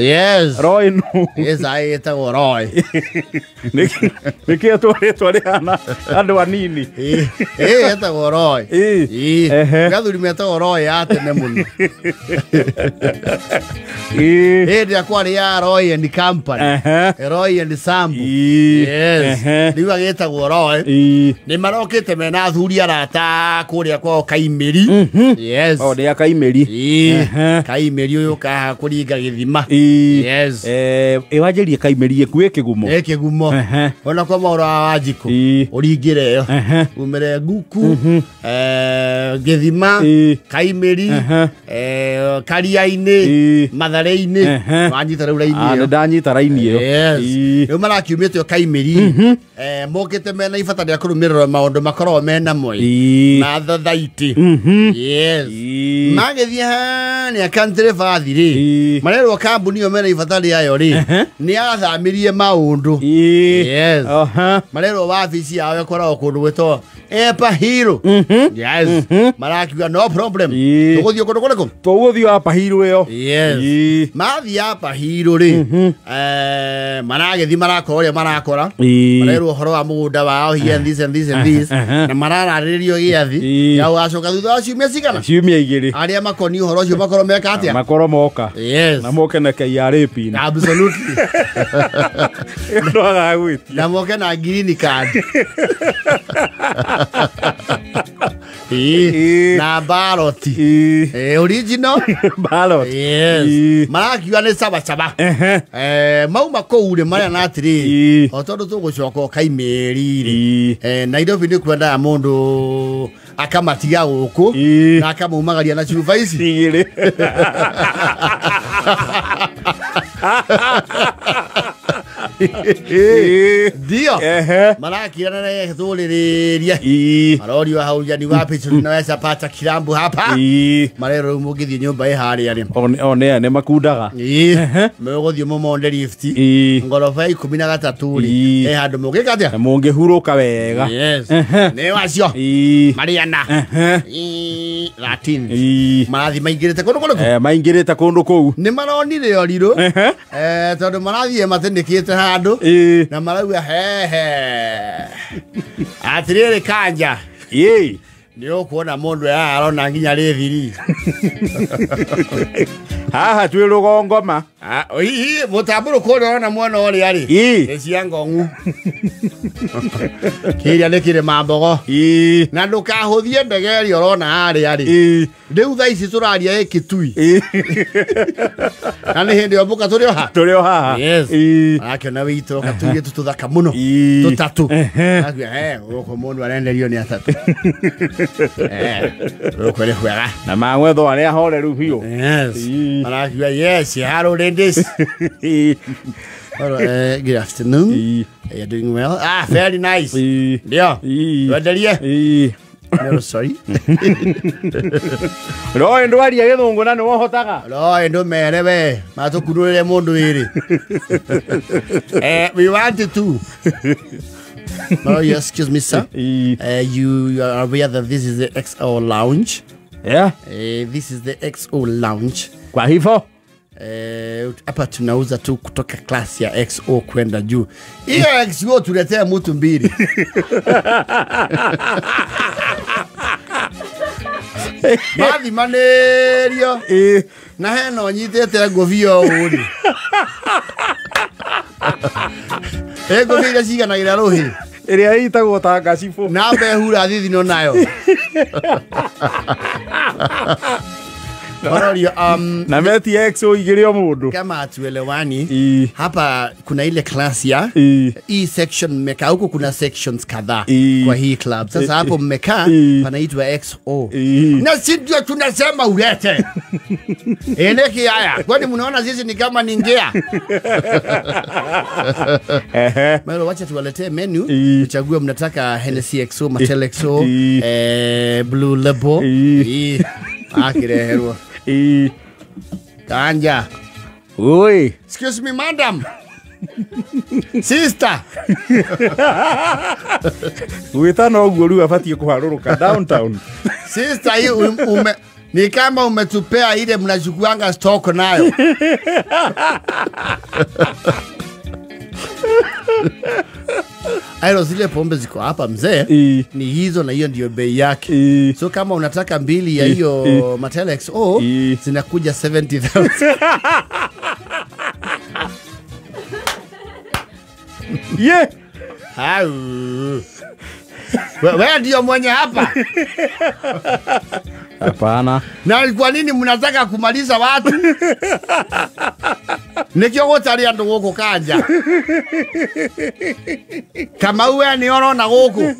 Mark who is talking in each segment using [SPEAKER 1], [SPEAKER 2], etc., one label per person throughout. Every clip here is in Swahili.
[SPEAKER 1] Yes.
[SPEAKER 2] Roy no.
[SPEAKER 1] Yes, I ate a Roy.
[SPEAKER 2] Niki atwaretwa rihana andu anini.
[SPEAKER 1] Ate a Roy. Gathuri meta Roy atene muno. Dia kwari ya Roy and Company. Roy and Sambu. Yes. Niwa geta Roy. Ni marokete mena athuri arata kuria kwa Kaimeri. Yes.
[SPEAKER 2] Oh, dia Kaimeri.
[SPEAKER 1] Kaimeri uyu ka kuringa githima. Yes.
[SPEAKER 2] Ewajerie Kaimeri ekuwe kigumo.
[SPEAKER 1] Kigumo. Ona kwa maura wajiko. Uringire yo. Umere guku. Githima. Kaimeri. Kariaine. Mathare-ine. Wanyita rau raini.
[SPEAKER 2] Ndanyita raini yo.
[SPEAKER 1] Yes. Yo marakiumite yo Kaimeri. Mokete mena ifata ria kurumirira maundu makoro mena moi. Na thathaiti. Yes. Magethia hani country father ri. Marero kambuni yo mena ifata ria yo ri. Ni athamirie maundu. Yes. Marero wabici yawe korwo kundu gwito Epa Hero. Yes. Marakiwa no problem. Tuguthio kundu kuriku.
[SPEAKER 2] Tuguthio apa Hero yo.
[SPEAKER 1] Yes. Mathi apa Hero ri. Maragethi marakoria marakora. Marero horo wa mugunda wao here and this and this and this. Na marararirio giathi. Ya wacoka thutha wa ciumia cigana?
[SPEAKER 2] Ciumia igiri.
[SPEAKER 1] Aria makoni horo cio makoro meka atia?
[SPEAKER 2] Makoro moka.
[SPEAKER 1] Yes.
[SPEAKER 2] Na moke na KRP.
[SPEAKER 1] Absolutely.
[SPEAKER 2] Ndo agagwiti.
[SPEAKER 1] Na moke na green card. Na ballot. Original
[SPEAKER 2] ballot.
[SPEAKER 1] Yes. Marakiwa ni saba saba. Mauma koure maria na atiri. Otondo tugucoka Kaimeri ri. Nairobi ni kwenda mundu akamatiga guku na akamumagaria na chufa ici igiri. Dio. Marakirana na thuliriria. Marori wa hauja ni wapi tunaweza pata kirambu hapa? Marero mugithi nyumba iharia ri.
[SPEAKER 2] One ne makundaga.
[SPEAKER 1] Megothio mumonde lift. Ngorofa 13 ri. Handu mugikatia.
[SPEAKER 2] Mungihuruka wega.
[SPEAKER 1] Yes. Ne wacio. Mariana. Latin. Marathi maingirite kundu kundu.
[SPEAKER 2] Maingirite kundu kou.
[SPEAKER 1] Ni maronire oriru. Tondu marathi matendikite handu. Na marauga atiriri kanja. Ni ukuona mundu arona nginya rithiri.
[SPEAKER 2] Haha twi rugongoma.
[SPEAKER 1] Mutamburu kuona ona mwana ori ari. Cia ngongu. Kiria nikire mambogo. Na ndukahuthie ndege ri orona ari ari. Riu tha ici turaria ekitui. Na ni hindi obuka turio ha.
[SPEAKER 2] Turio ha.
[SPEAKER 1] Yes. Akiona wito katuye tuthaka muno. Tutatu. Agwe uko mundu arenderio ni atatu. Ukore kwega. Na
[SPEAKER 2] mangwetho ari ahoreru biu.
[SPEAKER 1] Yes. Marakiwa yes, hello ladies. Good afternoon. You're doing well. Very nice. Yeah. No, sorry.
[SPEAKER 2] Roy ndo ari githungu na no hotaga.
[SPEAKER 1] Roy ndo merebe. Matukurure mundu iri. We wanted to. Oh, yes, excuse me, sir. You are aware that this is the XO Lounge?
[SPEAKER 2] Yeah.
[SPEAKER 1] This is the XO Lounge.
[SPEAKER 2] Kwa hivyo?
[SPEAKER 1] Hapa tunauza tu kutoka klasi ya XO kwenda juu. Hiyo XO tuletea mtu mbili. Bathi manerio. Na heno nyitete nguvio uri. Nguvio cigana gira ruhi.
[SPEAKER 2] Iria itagwo ta gacifu.
[SPEAKER 1] Na behura thithi no nayo.
[SPEAKER 2] Na meti XO igirio mundu.
[SPEAKER 1] Kama tuelewani, hapa kuna ile class ya hii section mmekaa, huko kuna sections kadhaa kwa hii club. Sasa hapo mmekaa panaitwa XO. Na sisi ndio tunasema ulete. Eneki haya. Kwani mnaona sisi ni kama ningea? Mero wacha tuwaletee menu. Uchague mnataka Hennessy XO, Martell XO, Blue Label. Akireherwa. Kanja.
[SPEAKER 2] Oi.
[SPEAKER 1] Excuse me, madam. Sister.
[SPEAKER 2] Wita no guo riu abatie kuharuruka downtown.
[SPEAKER 1] Sister, you Ni kama umetupea ile mnachukuanga stock nayo. Ayo zile pombe ziko hapa mzee. Ni hizo na hiyo ndio bei yake. So kama unataka mbili ya hiyo Matela XO zinakuja 70,000.
[SPEAKER 2] Yeah.
[SPEAKER 1] Wewe ndio mwenye hapa.
[SPEAKER 2] Hapana.
[SPEAKER 1] Na kwa nini mnataka kumaliza watu? Nikio gotari andu guku kanja. Kama uwe ni orona guku.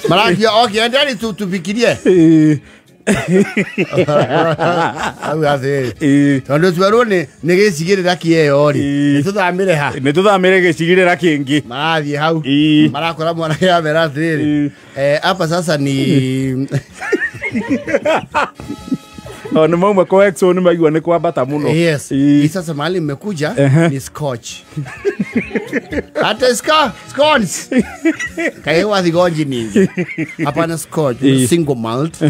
[SPEAKER 1] Maragia okay, endeni tufikirie. Tondu twero ni gicigirira kieyori. Nituthamire ha.
[SPEAKER 2] Nituthamire gicigirira kingi.
[SPEAKER 1] Marathi hau. Marakora mwana ya merathiri. Hapa sasa ni
[SPEAKER 2] ni mama kwa XO ni magwa ni kwambata muno.
[SPEAKER 1] Yes. Sasa mahali mmekuja ni scotch. Hata scones. Kaiwa thigonji ningi. Hapana scotch, single malt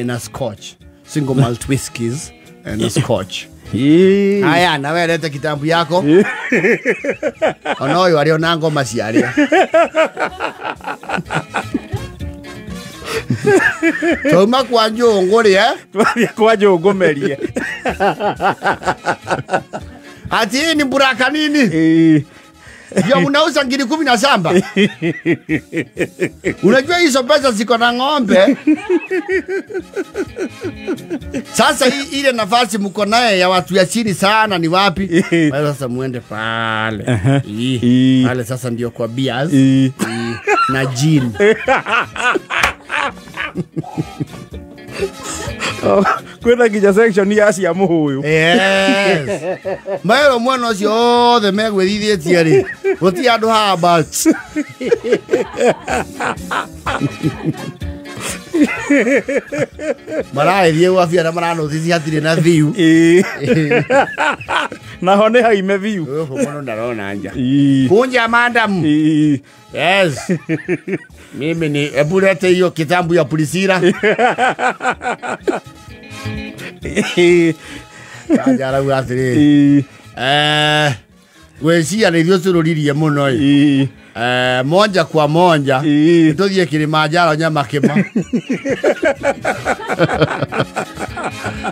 [SPEAKER 1] na scotch. Single malt whiskies na scotch. Haya, na wewe leta kitambu yako. Onoyo alio na ngoma ciaria. Toma kwa njongore
[SPEAKER 2] kwa njongomerie.
[SPEAKER 1] Ati ni buraka nini? Ya unauza ngiri 17. Unajua hizo pesa ziko na ng'ombe. Sasa ile nafasi mko naye ya watu ya chini sana ni wapi? Sasa muende pale. Pale sasa ndio kwa beers na gin.
[SPEAKER 2] Kwenda kija section ya Asia muhuyu.
[SPEAKER 1] Yes. Maero mwana cio the megwithithietie ri. Guti andu haba. Maraithie wafia na marano thisi hatire na view.
[SPEAKER 2] Na hone haime view.
[SPEAKER 1] Mwana ndarona anja. Kunja madam. Yes. Mimi ni ebulete hiyo kitambu ya pulisira. Ajara uathiri. Weciria nä ithuä tå rå ririe må no monja kwa monja tå thiä kä rä manjaro nyama kä ma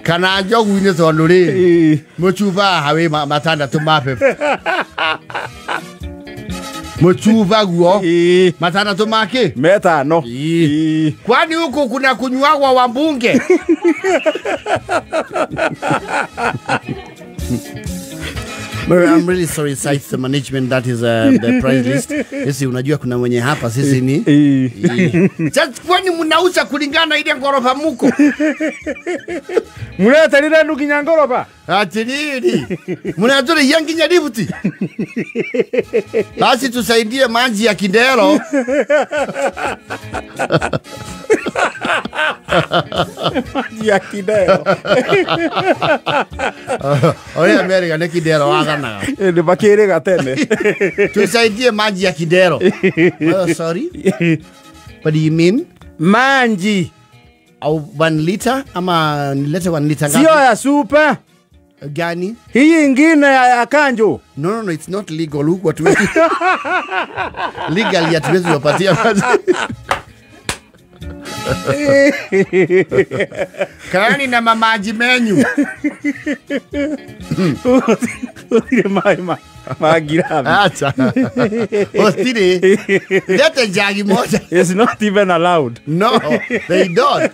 [SPEAKER 1] kana njogu-inä tondå rä må cuba hawä matandatå mapepe må cuba guo matandatå makä
[SPEAKER 2] metano.
[SPEAKER 1] Kwani huku kuna kunyuagwa wambunge? I'm really sorry, Scythe the management, that is the price list. Sisi unajua kuna mwenye hapa sisi ni sasa kwani mnauza kulingana ile ngorofa muko?
[SPEAKER 2] Muleta lile ndukinya ngorofa.
[SPEAKER 1] Ati nini? Mnatoa yangi nyadibuti. Basi tusaidie maji ya Kindero.
[SPEAKER 2] Maji ya Kindero.
[SPEAKER 1] Oya Amerika ne Kindero wagana.
[SPEAKER 2] Ni bakere gatene.
[SPEAKER 1] Tusaidie maji ya Kindero. Oh, sorry. What do you mean?
[SPEAKER 2] Manji.
[SPEAKER 1] Au 1 liter ama nilete 1 liter ngapi?
[SPEAKER 2] Sio ya super.
[SPEAKER 1] Gani?
[SPEAKER 2] Hii ingine ya kanjo.
[SPEAKER 1] No, it's not legal. Look what we legally hatuwezi kupatia kazi. Kani na mamaji menyu.
[SPEAKER 2] Magirabi.
[SPEAKER 1] Acha. Ostiri. Lete jagi moja.
[SPEAKER 2] It's not even allowed.
[SPEAKER 1] No, they don't.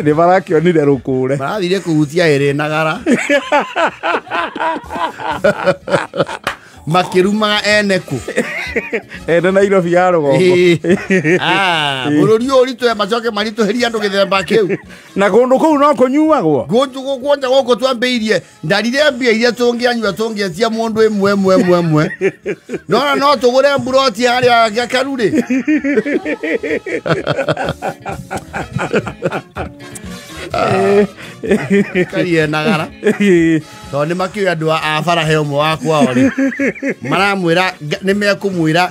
[SPEAKER 2] Ni barakio ni derukure.
[SPEAKER 1] Marathire kuhutia ere nagara. Makirumaga eneku.
[SPEAKER 2] Ene na iro fiaro go.
[SPEAKER 1] Bururi ori to macoke marito heri andu githemba kiu.
[SPEAKER 2] Na kundu kuu no kunyuagwo.
[SPEAKER 1] Gundu gukwonja goko twambeirie ndarire mbia iria tungianyua tungiatia mundu imwe. No tugure mburoti haria gakaruri. Karie nagara. To nĩ makĩoya andũ a bara he ũmwe wa kwao rĩ. Maramwĩra nĩ mekumwĩra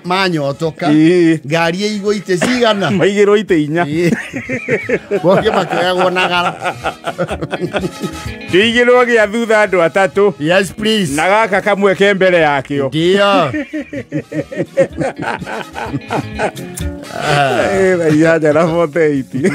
[SPEAKER 1] manyotoka. Ngari ĩigwo ite cigana.
[SPEAKER 2] Maigĩrwo ite 4.
[SPEAKER 1] Moke makĩoyagwo nagara.
[SPEAKER 2] Kĩigĩrwo gĩa thutha andũ 3.
[SPEAKER 1] Yes please.
[SPEAKER 2] Na gaka kamwe ke mbere yakĩo.
[SPEAKER 1] Ndio.
[SPEAKER 2] Ya jana 48.